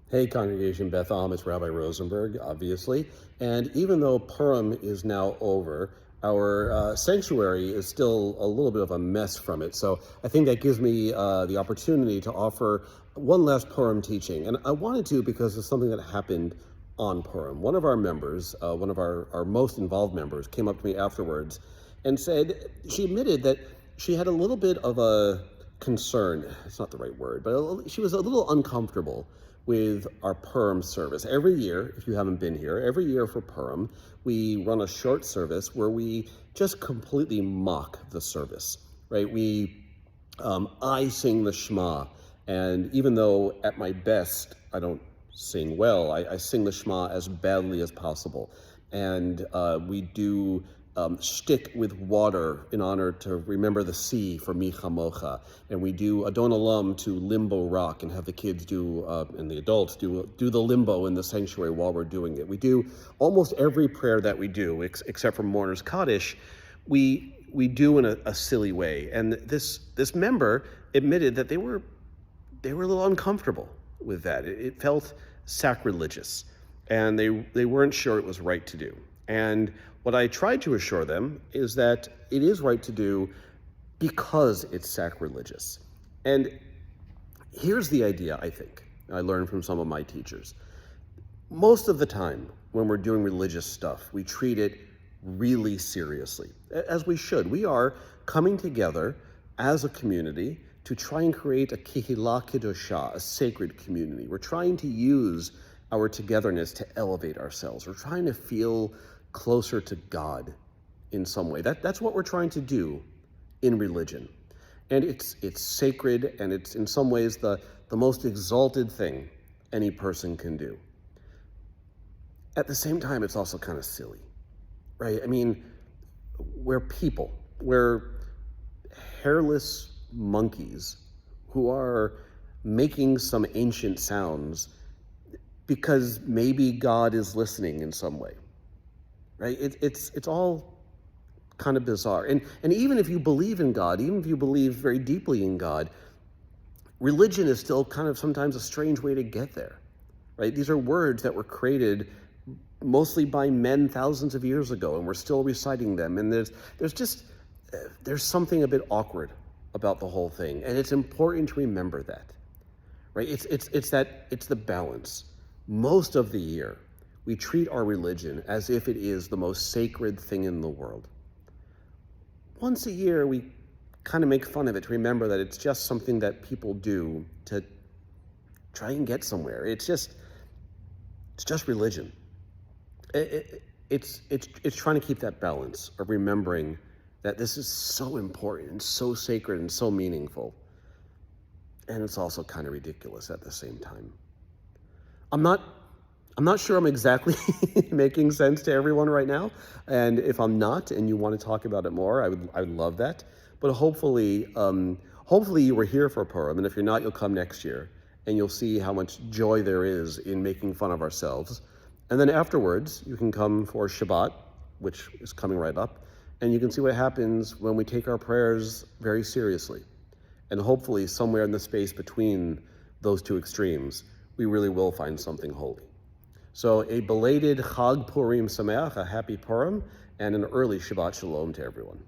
Hey, Congregation Beth Am, it's Rabbi Rosenberg, obviously. And even though Purim is now over, our sanctuary is still a little bit of a mess from it. So I think that gives me the opportunity to offer one last Purim teaching. And I wanted to because it's something that happened on Purim. One of our members, one of our most involved members, came up to me afterwards and said she admitted that she had a little bit of a concern. It's not the right word, but she was a little uncomfortable with our Purim service. Every year, if you haven't been here, every year for Purim, we run a short service where we just completely mock the service, right? I sing the Shema, and even though at my best I don't sing well, I sing the Shema as badly as possible, and we do shtick with water in honor to remember the sea for Mi Chamocha, and we do Adon Olam to Limbo Rock and have the kids do and the adults do the limbo in the sanctuary while we're doing it. We do almost every prayer that we do, except for Mourner's Kaddish, we do in a silly way. And this member admitted that they were a little uncomfortable with that. It felt sacrilegious, and they weren't sure it was right to do. And what I tried to assure them is that it is right to do because it's sacrilegious. And here's the idea, I think, I learned from some of my teachers. Most of the time when we're doing religious stuff, we treat it really seriously, as we should. We are coming together as a community to try and create a kihila kedosha, a sacred community. We're trying to use our togetherness to elevate ourselves. We're trying to feel closer to God in some way. That's what we're trying to do in religion. And it's sacred, and it's in some ways the most exalted thing any person can do. At the same time, it's also kind of silly, right? I mean, we're people. We're hairless monkeys who are making some ancient sounds because maybe God is listening in some way. Right? It's all kind of bizarre. And even if you believe in God, even if you believe very deeply in God, religion is still kind of sometimes a strange way to get there. Right? These are words that were created mostly by men thousands of years ago, and we're still reciting them. And there's something a bit awkward about the whole thing. And it's important to remember that. Right? It's the balance. Most of the year, we treat our religion as if it is the most sacred thing in the world. Once a year, we kind of make fun of it to remember that it's just something that people do to try and get somewhere. It's just religion. It's trying to keep that balance of remembering that this is so important and so sacred and so meaningful. And it's also kind of ridiculous at the same time. I'm not sure I'm exactly making sense to everyone right now, and if I'm not, and you want to talk about it more, I would love that. But hopefully you were here for Purim, and if you're not, you'll come next year, and you'll see how much joy there is in making fun of ourselves. And then afterwards, you can come for Shabbat, which is coming right up, and you can see what happens when we take our prayers very seriously. And hopefully, somewhere in the space between those two extremes, we really will find something holy. So a belated Chag Purim Sameach, a happy Purim, and an early Shabbat Shalom to everyone.